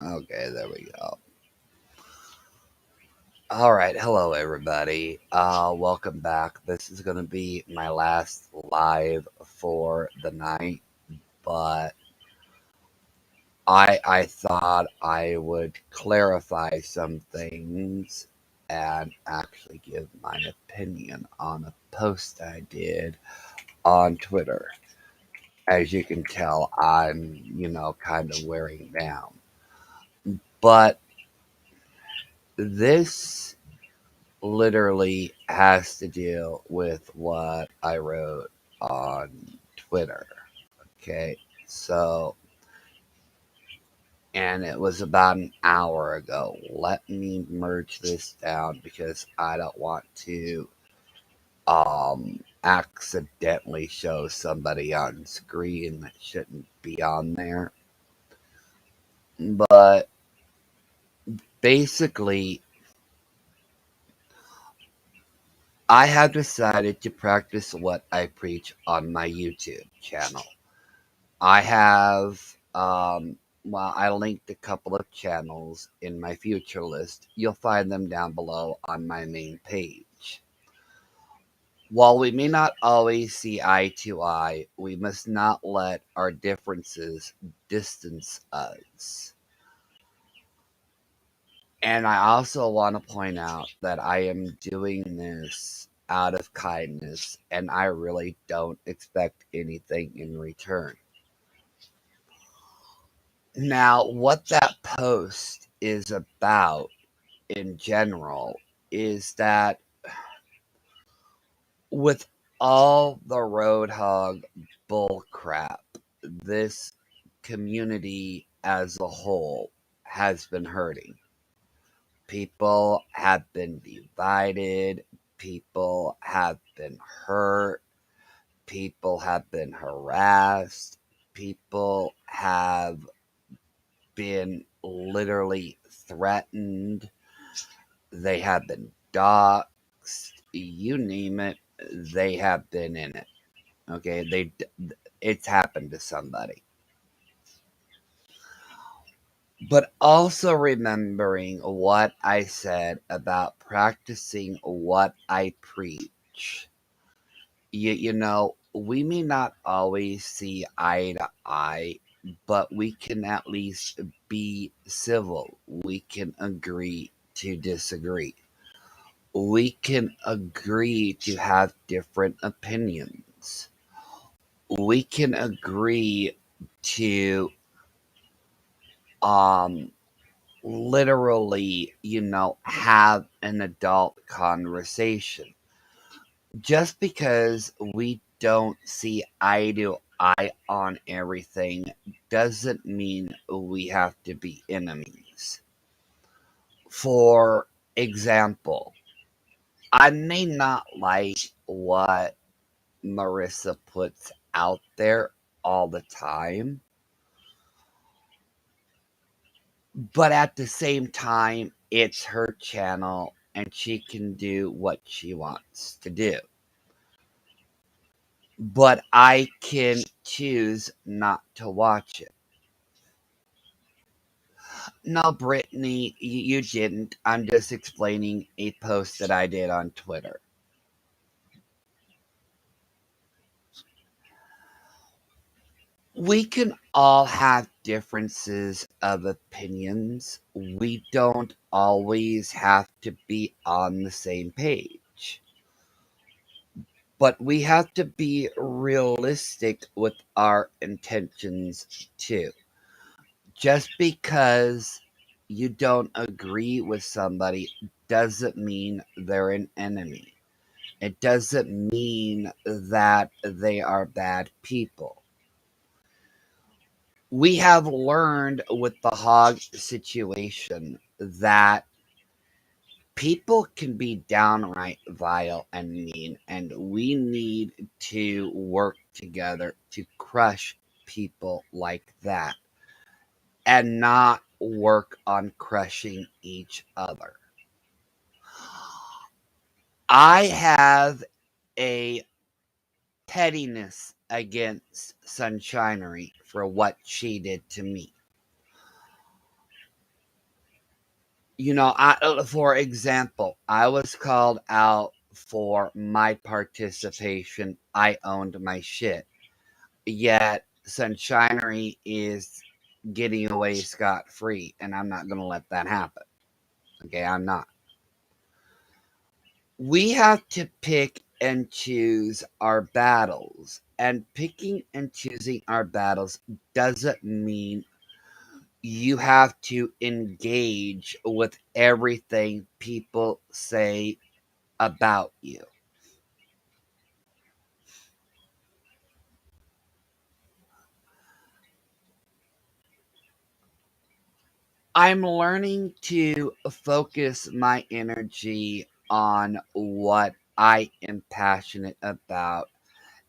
Okay, there we go. All right, hello everybody. Welcome back. This is going to be my last live for the night, but I thought I would clarify some things and actually give my opinion on a post I did on Twitter. As you can tell, I'm, kind of wearing down. But this literally has to deal with what I wrote on Twitter. Okay. So, and it was about an hour ago. Let me merge this down because I don't want to accidentally show somebody on screen that shouldn't be on there. But basically, I have decided to practice what I preach on my YouTube channel. I have, well, I linked a couple of channels in my future list. You'll find them down below on my main page. While we may not always see eye to eye, we must not let our differences distance us. And I also want to point out that I am doing this out of kindness, and I really don't expect anything in return. Now, what that post is about in general is that with all the roadhog bullcrap, this community as a whole has been hurting. People have been divided, people have been hurt, people have been harassed, people have been literally threatened. They have been doxxed. You name it, they have been in it. Okay, it's happened to somebody. But also remembering what I said about practicing what I preach. We may not always see eye to eye, but we can at least be civil. We can agree to disagree. We can agree to have different opinions. We can agree to um literally, have an adult conversation. Just because we don't see eye to eye on everything doesn't mean we have to be enemies. For example, I may not like what Marissa puts out there all the time, but at the same time, it's her channel and she can do what she wants to do. But I can choose not to watch it. No, Brittany, you didn't. I'm just explaining a post that I did on Twitter. We can all have differences of opinions. We don't always have to be on the same page. But we have to be realistic with our intentions too. Just because you don't agree with somebody doesn't mean they're an enemy. It doesn't mean that they are bad people. We have learned with the hog situation that people can be downright vile and mean, and we need to work together to crush people like that and not work on crushing each other. I have a pettiness against Sunshinery for what she did to me. For example, I was called out for my participation. I owned my shit. Yet Sunshinery is getting away scot free, and I'm not going to let that happen. Okay, I'm not. We have to pick and choose our battles, and picking and choosing our battles doesn't mean you have to engage with everything people say about you. I'm learning to focus my energy on what I am passionate about,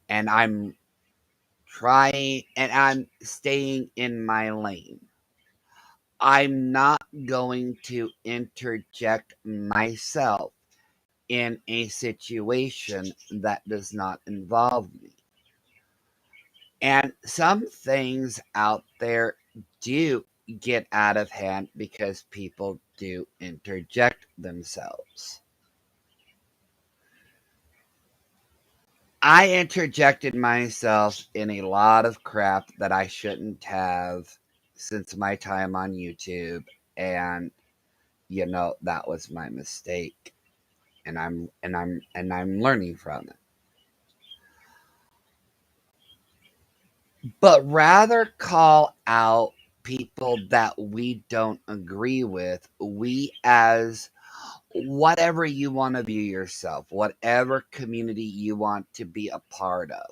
and I'm staying in my lane. I'm not going to interject myself in a situation that does not involve me. And some things out there do get out of hand because people do interject themselves. I interjected myself in a lot of crap that I shouldn't have since my time on YouTube, and that was my mistake, and I'm learning from it. But rather call out people that we don't agree with. We, as whatever you want to view yourself, whatever community you want to be a part of,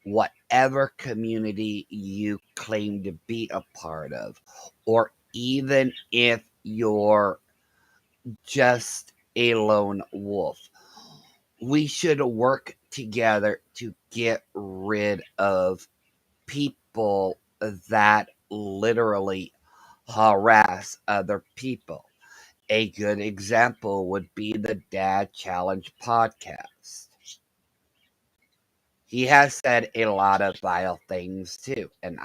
whatever community you claim to be a part of, or even if you're just a lone wolf, we should work together to get rid of people that literally harass other people. A good example would be the Dad Challenge podcast. He has said a lot of vile things too, and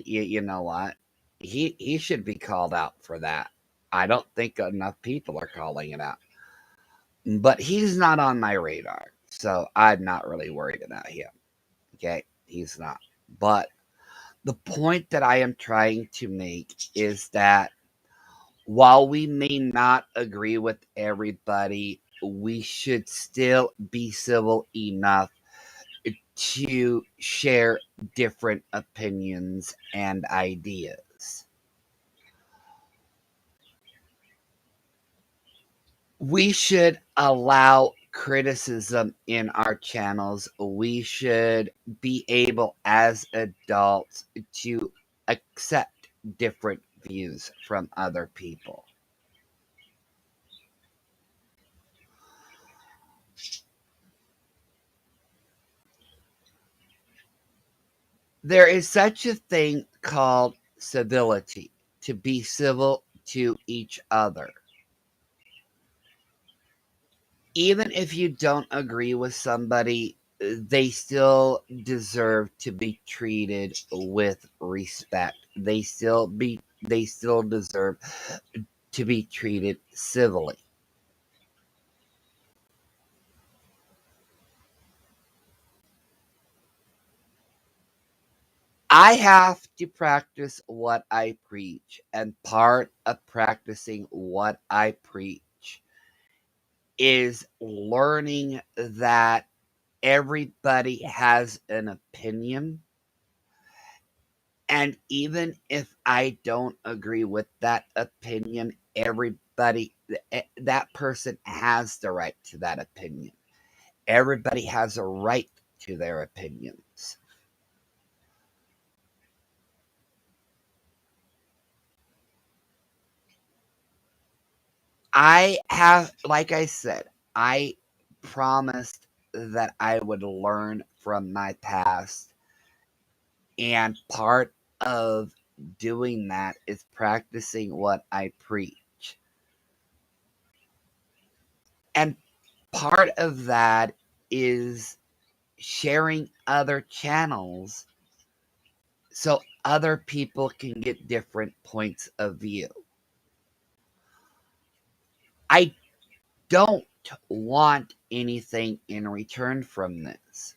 you know what? He should be called out for that. I don't think enough people are calling it out, but he's not on my radar, so I'm not really worried about him. Okay, he's not. But the point that I am trying to make is that while we may not agree with everybody, we should still be civil enough to share different opinions and ideas. We should allow criticism in our channels. We should be able, as adults, to accept different views from other people. There is such a thing called civility, to be civil to each other. Even if you don't agree with somebody, they still deserve to be treated with respect. They still deserve to be treated civilly. I have to practice what I preach, and part of practicing what I preach is learning that everybody has an opinion. And even if I don't agree with that opinion, that person has the right to that opinion. Everybody has a right to their opinions. Like I said, I promised that I would learn from my past. And part of doing that is practicing what I preach. And part of that is sharing other channels so other people can get different points of view. I don't want anything in return from this.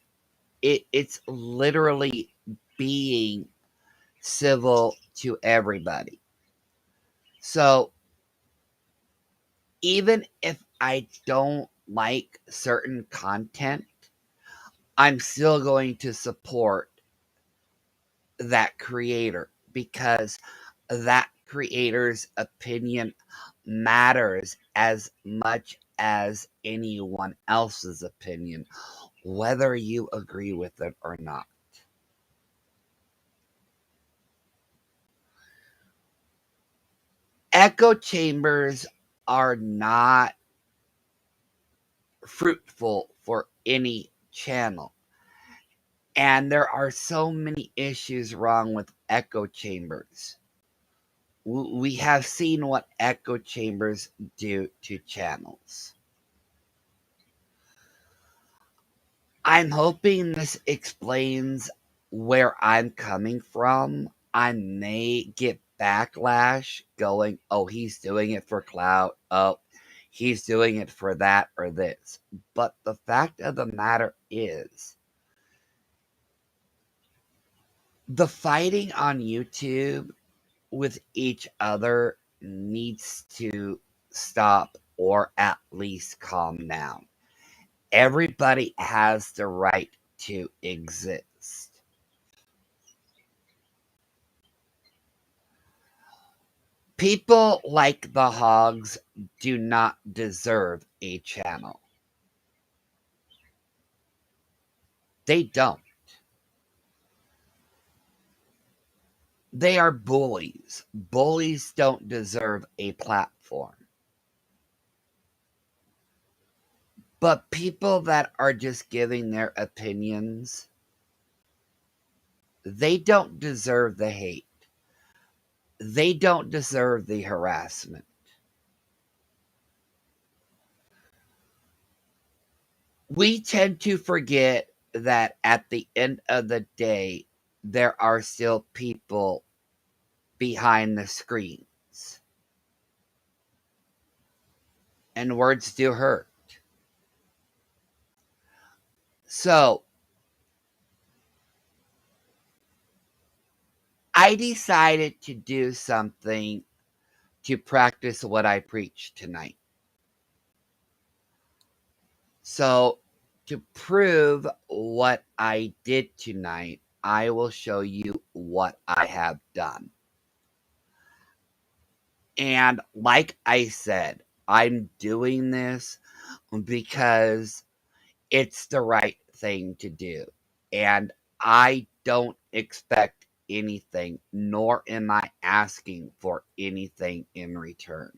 It's literally being civil to everybody. So even if I don't like certain content, I'm still going to support that creator because that creator's opinion matters as much as anyone else's opinion, whether you agree with it or not. Echo chambers are not fruitful for any channel. And there are so many issues wrong with echo chambers. We have seen what echo chambers do to channels. I'm hoping this explains where I'm coming from. I may get backlash going, oh, he's doing it for clout. Oh, he's doing it for that or this. But the fact of the matter is, the fighting on YouTube with each other needs to stop or at least calm down. Everybody has the right to exist. People like the Hogs do not deserve a channel. They don't. They are bullies. Bullies don't deserve a platform. But people that are just giving their opinions, they don't deserve the hate. They don't deserve the harassment. We tend to forget that at the end of the day, there are still people behind the screens. And words do hurt. So I decided to do something to practice what I preach tonight. So, to prove what I did tonight, I will show you what I have done. And like I said, I'm doing this because it's the right thing to do. And I don't expect anything, nor am I asking for anything in return.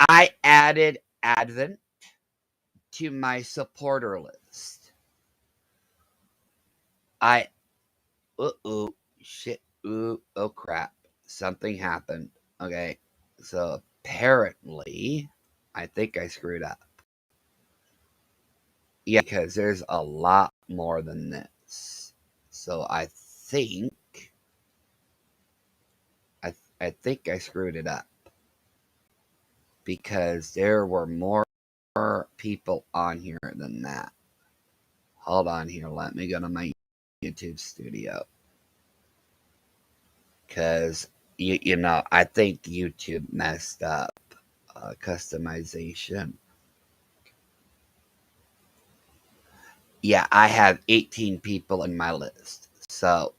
I added Advent to my supporter list. I shit, oh crap. Something happened. Okay. So apparently, I think I screwed up. Yeah, because there's a lot more than this. So I think I screwed it up because there were more people on here than that. Hold on here. Let me go to my YouTube studio because I think YouTube messed up customization. Yeah, I have 18 people in my list. So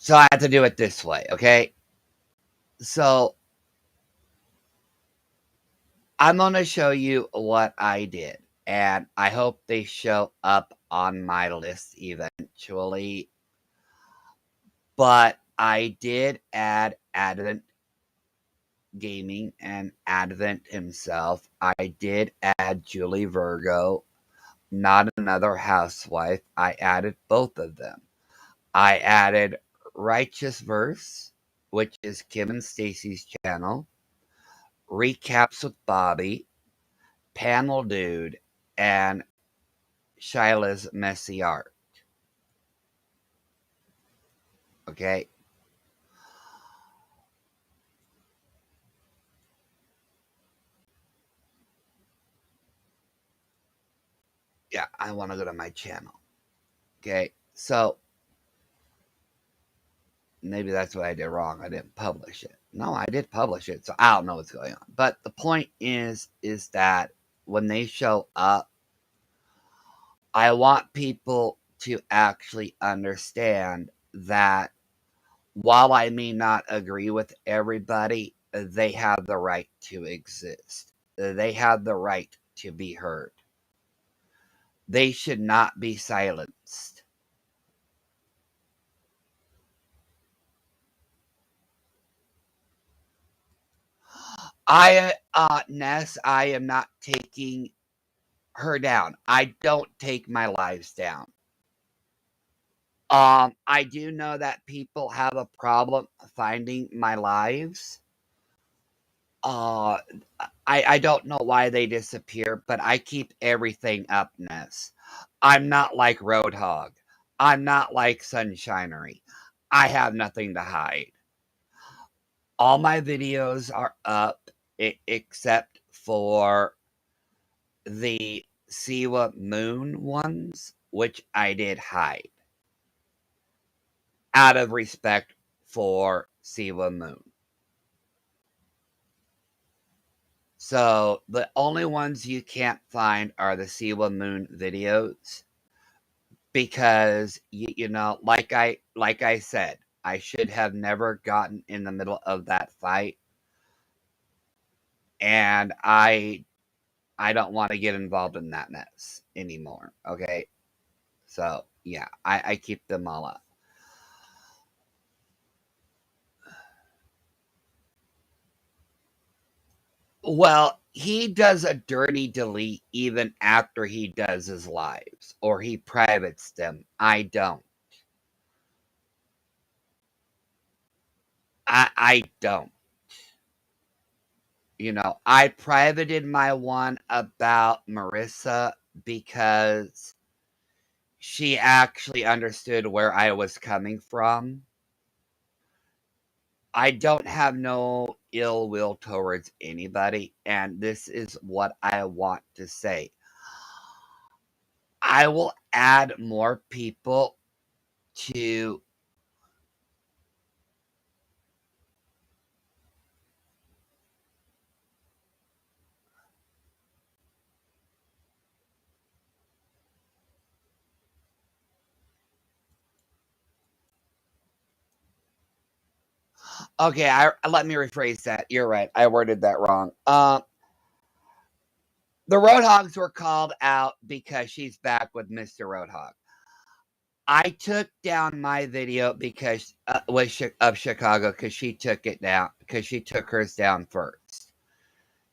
I have to do it this way, okay? So I'm going to show you what I did, and I hope they show up on my list eventually. But I did add Advent Gaming and Advent himself. I did add Julie Virgo, not another housewife. I added both of them. I added Righteous Verse, which is Kim and Stacy's channel, Recaps with Bobby, Panel Dude, and Shyla's messy art. Okay? Yeah, I want to go to my channel. Okay? So maybe that's what I did wrong. I didn't publish it. No, I did publish it, so I don't know what's going on. But the point is that when they show up, I want people to actually understand that while I may not agree with everybody, they have the right to exist. They have the right to be heard. They should not be silenced. Ness, I am not taking her down. I don't take my lives down. I do know that people have a problem finding my lives. Uh, I don't know why they disappear, but I keep everything up, Ness. I'm not like Roadhog. I'm not like Sunshinery. I have nothing to hide. All my videos are up except for the Siwa Moon ones, which I did hide out of respect for Siwa Moon. So the only ones you can't find are the Siwa Moon videos because like I said, I should have never gotten in the middle of that fight, and I don't want to get involved in that mess anymore. Okay, so yeah, I keep them all up. Well, he does a dirty delete even after he does his lives, or he privates them. I don't. I don't. I privated my one about Marissa because she actually understood where I was coming from. I don't have no ill will towards anybody, and this is what I want to say. I will add more people to. Okay, let me rephrase that. You're right. I worded that wrong. The Roadhogs were called out because she's back with Mr. Roadhog. I took down my video because of Chicago because she took it down because she took hers down first.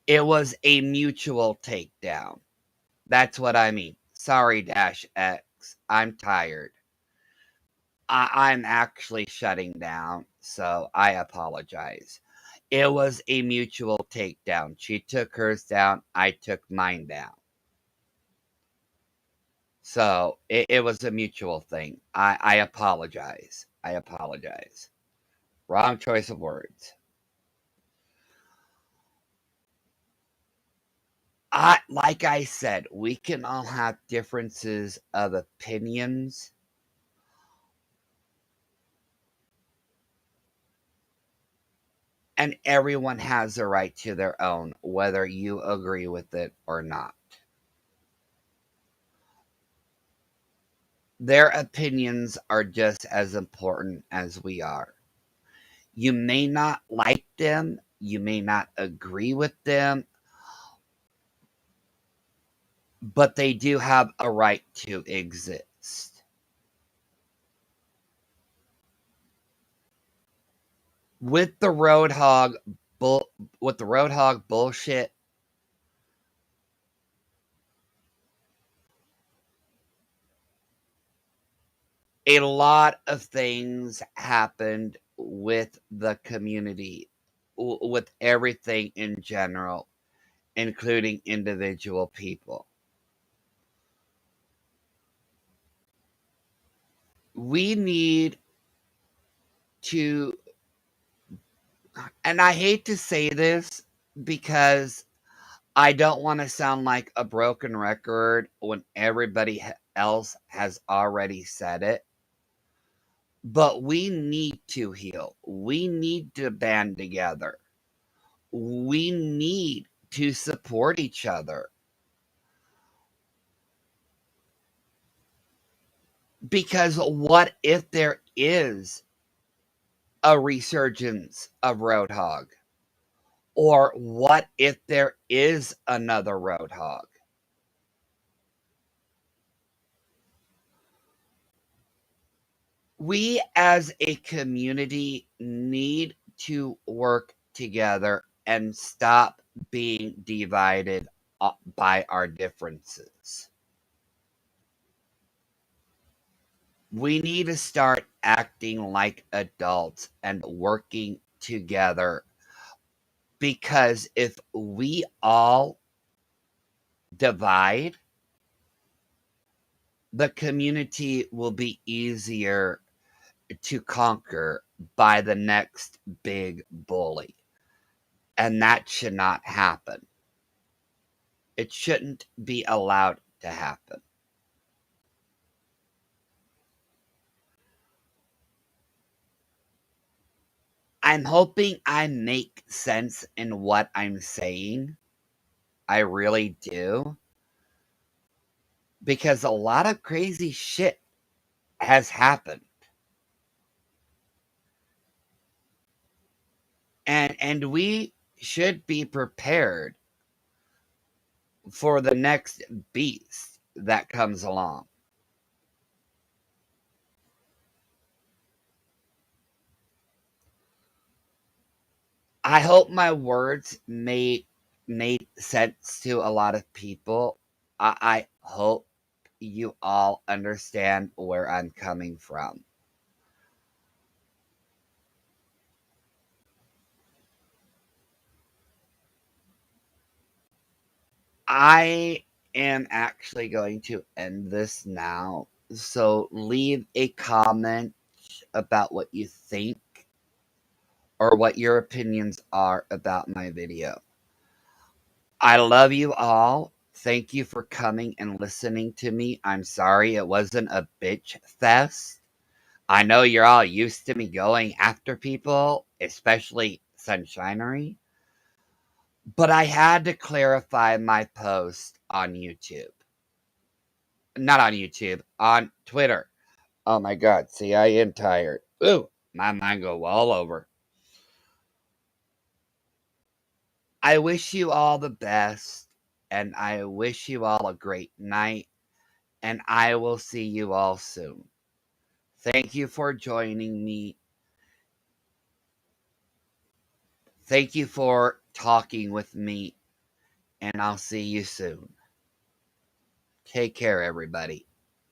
It was a mutual takedown. That's what I mean. Sorry, Dash X. I'm tired. I'm actually shutting down, so I apologize. It was a mutual takedown. She took hers down. I took mine down. So it was a mutual thing. I apologize. I apologize. Wrong choice of words. Like I said, we can all have differences of opinions. And everyone has a right to their own, whether you agree with it or not. Their opinions are just as important as we are. You may not like them, you may not agree with them, but they do have a right to exist. With the Roadhog bull with the Roadhog bullshit, a lot of things happened with the community, with everything in general, including individual people. We need to, and I hate to say this because I don't want to sound like a broken record when everybody else has already said it, but we need to heal. We need to band together. We need to support each other. Because what if there is a resurgence of Roadhog? Or what if there is another Roadhog? We as a community need to work together and stop being divided by our differences. We need to start acting like adults and working together, because if we all divide, the community will be easier to conquer by the next big bully. And that should not happen. It shouldn't be allowed to happen. I'm hoping I make sense in what I'm saying. I really do. Because a lot of crazy shit has happened. And we should be prepared for the next beast that comes along. I hope my words made sense to a lot of people. I hope you all understand where I'm coming from. I am actually going to end this now. So leave a comment about what you think or what your opinions are about my video. I love you all. Thank you for coming and listening to me. I'm sorry it wasn't a bitch fest. I know you're all used to me going after people, especially Sunshinery, but I had to clarify my post on YouTube. Not on YouTube, on Twitter. Oh my god, see, I am tired. Ooh, my mind go all over. I wish you all the best, and I wish you all a great night, and I will see you all soon. Thank you for joining me. Thank you for talking with me, and I'll see you soon. Take care, everybody.